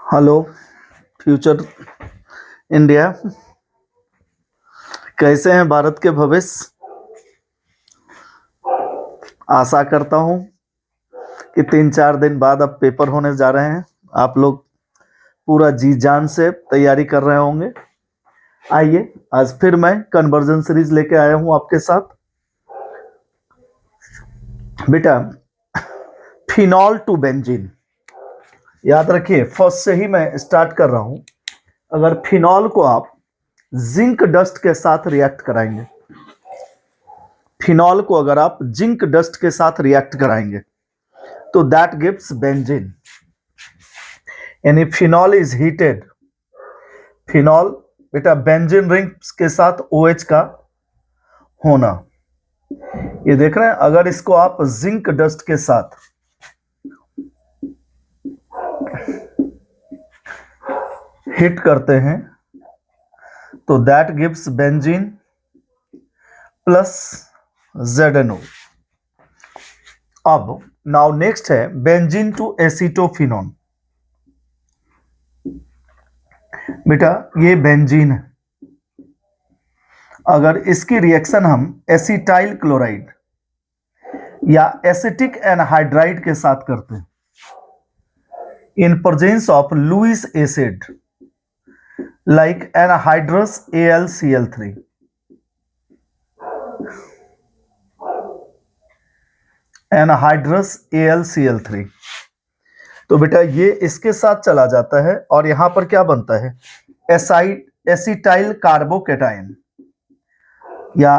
Hello future India, कैसे हैं भारत के भविष्य। आशा करता हूं कि 3-4 दिन बाद अब पेपर होने जा रहे हैं। आप लोग पूरा जी जान से तैयारी कर रहे होंगे। आइए, आज फिर मैं कन्वर्जन सीरीज लेके आया हूं आपके साथ। बेटा, फिनॉल टू बेंजीन, याद रखिए फर्स्ट से ही मैं स्टार्ट कर रहा हूं। अगर फिनॉल को आप जिंक डस्ट के साथ रिएक्ट कराएंगे, फिनॉल को अगर आप जिंक डस्ट के साथ रिएक्ट कराएंगे तो दैट गिव्स बेंजीन। यानी फिनॉल इज हीटेड, फिनॉल बेटा बेंजीन रिंग्स के साथ OH का होना। ये देख रहे हैं, अगर इसको आप जिंक डस्ट के साथ हिट करते हैं तो that gives benzene plus ZNO। अब नाउ नेक्स्ट है बेंजीन टू एसीटोफिनोन। बेटा ये बेंजीन है, अगर इसकी रिएक्शन हम एसिटाइल क्लोराइड या एसिटिक एनहाइड्राइड के साथ करते हैं in presence of Lewis acid like anhydrous AlCl3, anhydrous AlCl3, तो बेटा ये इसके साथ चला जाता है और यहां पर क्या बनता है एसिटाइल कार्बोकेटाइन, या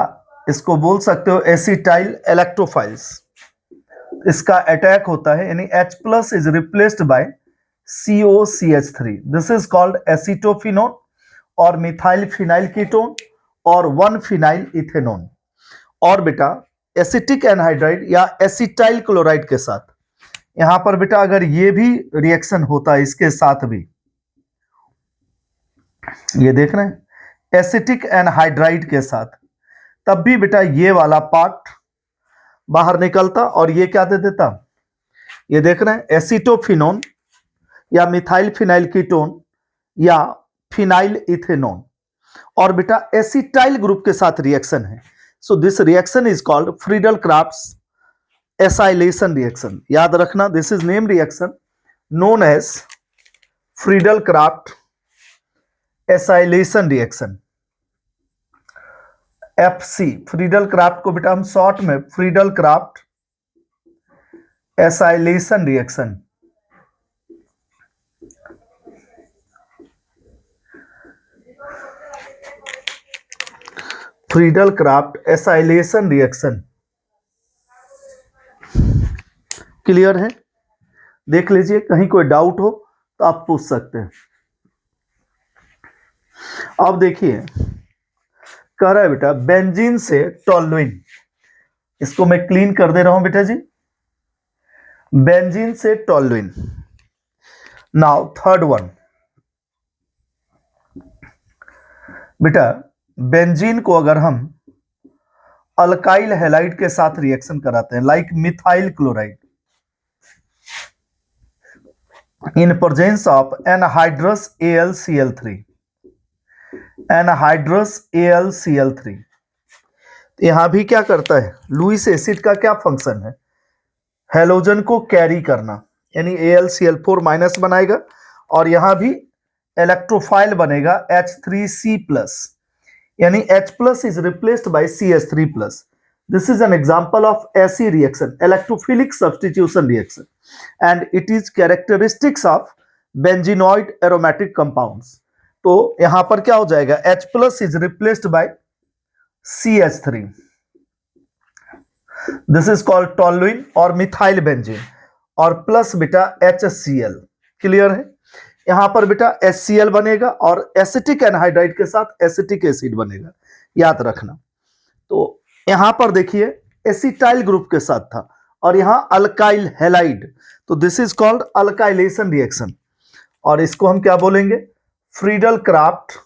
इसको बोल सकते हो एसिटाइल इलेक्ट्रोफाइल्स। इसका अटैक होता है, यानी H+ is replaced bye COCH3। This is called acetophenone और मिथाइल फिनाइल कीटोन और 1-फिनाइल इथेनोन। और बेटा एसिटिक एनहाइड्राइड या एसिटाइल क्लोराइड के साथ यहां पर बेटा अगर ये भी रिएक्शन होता है इसके साथ भी, ये देख रहे हैं एसिटिक एनहाइड्राइड के साथ, तब भी बेटा ये वाला पार्ट बाहर निकलता और ये क्या दे देता, ये देख रहे हैं एसिटोफिनोन या मिथाइल फिनाइल कीटोन या फिनाइल इथेनोन, और बेटा एसिटाइल ग्रुप के साथ रिएक्शन है। So this reaction is called Friedel Crafts acylation reaction. याद रखना, this is name reaction known as Friedel Craft acylation reaction, FC। Friedel Craft को बेटा हम शॉर्ट में Friedel Craft acylation reaction, Friedel Craft acylation reaction. Clear है? देख लीजिए, कहीं कोई डाउट हो तो आप पूछ सकते हैं। अब देखिए कह रहा है बेटा बेंजीन से टोल्यूइन, इसको मैं क्लीन कर दे रहा हूं बेटा जी, बेंजीन से टोल्यूइन। नाउ थर्ड वन, बेटा बेंजीन को अगर हम अल्काइल हैलाइड के साथ रिएक्शन कराते हैं like methyl chloride in presence of anhydrous AlCl3, anhydrous AlCl3, यहां भी क्या करता है, लुईस एसिड का क्या फंक्शन है, हेलोजन को कैरी करना, यानी AlCl4- बनाएगा और यहां भी इलेक्ट्रोफाइल बनेगा H3C+, यानी H+ is replaced by CH3+। This is an example of ऐसी reaction, electrophilic substitution reaction, and it is characteristics of benzenoid aromatic compounds. तो यहां पर क्या हो जाएगा, H+ is replaced by CH3, this is called toluene और methyl benzene, और plus बेटा HCl। क्लियर है? यहां पर बेटा HCl बनेगा और एसिटिक एनहाइड्राइड के साथ एसिटिक एसिड बनेगा, याद रखना। तो यहां पर देखिए एसिटाइल ग्रुप के साथ था और यहां अल्काइल हैलाइड, तो this is called alkylation reaction, और इसको हम क्या बोलेंगे, फ्रीडल क्राफ्ट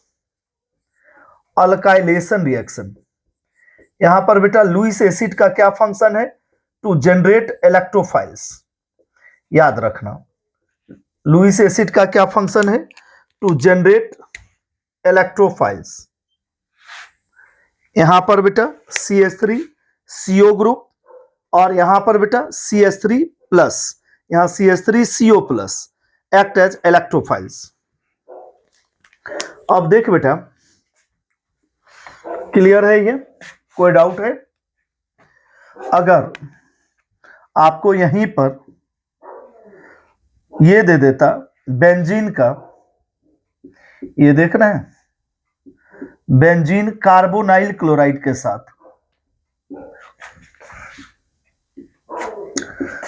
अल्काइलेशन रिएक्शन। यहां पर बेटा लुईस एसिड का क्या फंक्शन है, टू जनरेट इलेक्ट्रोफाइल्स, याद रखना। लुईस एसिड का क्या फंक्शन है? To generate electrophiles. यहां पर बेटा CH3 CO ग्रुप, और यहां पर बेटा CH3 प्लस, यहां CH3 CO plus act as electrophiles. अब देख बेटा, क्लियर है ये? कोई डाउट है? अगर आपको यहीं पर ये दे देता बेंजीन का, ये देख रहे हैं, बेंजीन कार्बोनाइल क्लोराइड के साथ,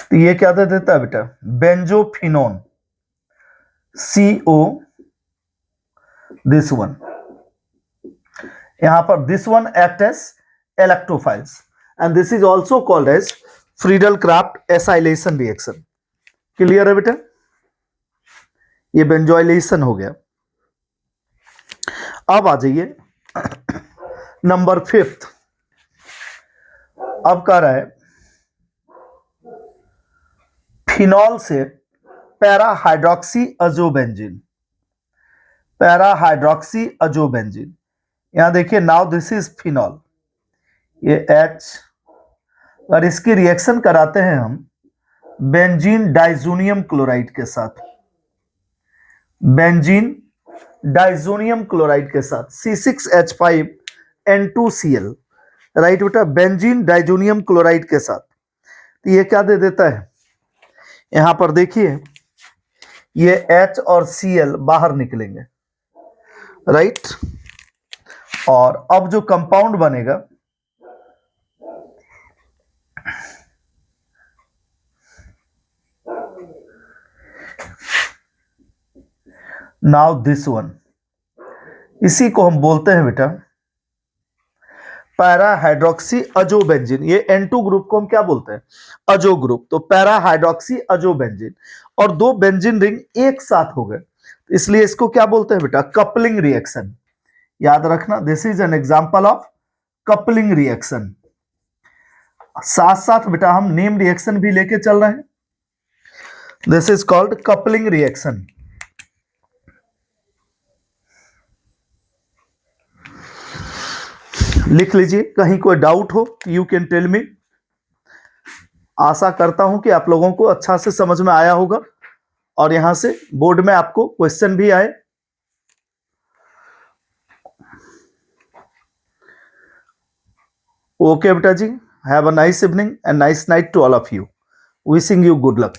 तो ये क्या दे देता है बेटा? बेंजोफिनोन CO, दिस वन, यहां पर this one act as electrophiles and this is also called as Friedel Craft acylation reaction. Clear है बेटा? ये बेंजोइलेशन हो गया। अब आ जाइए नंबर 5। अब कह रहा है फिनॉल से पैराहाइड्रोक्सी अजोबेंजीन, पैराहाइड्रोक्सी अजोबेंजीन। यहां देखिए, नाउ दिस इज फिनॉल, ये H, और इसकी रिएक्शन कराते हैं हम बेंजीन डाइजोनियम क्लोराइड के साथ, बेंजीन डाइजोनियम क्लोराइड के साथ C6H5N2Cl, राइट बेटा, बेंजीन डाइजोनियम क्लोराइड के साथ। तो ये क्या दे देता है? यहां पर देखिए, ये H और Cl बाहर निकलेंगे, राइट, और अब जो कंपाउंड बनेगा, नाउ दिस वन, इसी को हम बोलते हैं बेटा पैराहाइड्रोक्सी अजोबेंजीन। ये N2 ग्रुप को हम क्या बोलते हैं? अजो ग्रुप। तो पैराहाइड्रोक्सी अजोबेंजीन, और दो बेंजीन रिंग एक साथ हो गए, इसलिए इसको क्या बोलते हैं बेटा? Coupling reaction. याद रखना, this is an example of coupling reaction. साथ साथ बेटा हम नेम रिएक्शन भी लेके चल रहे हैं, this is called coupling reaction. लिख लीजिए, कहीं कोई डाउट हो यू कैन टेल मी। आशा करता हूं कि आप लोगों को अच्छा से समझ में आया होगा और यहां से बोर्ड में आपको क्वेश्चन भी आए। ओके बेटा जी, have a nice evening and nice night to all of you. Wishing you good luck.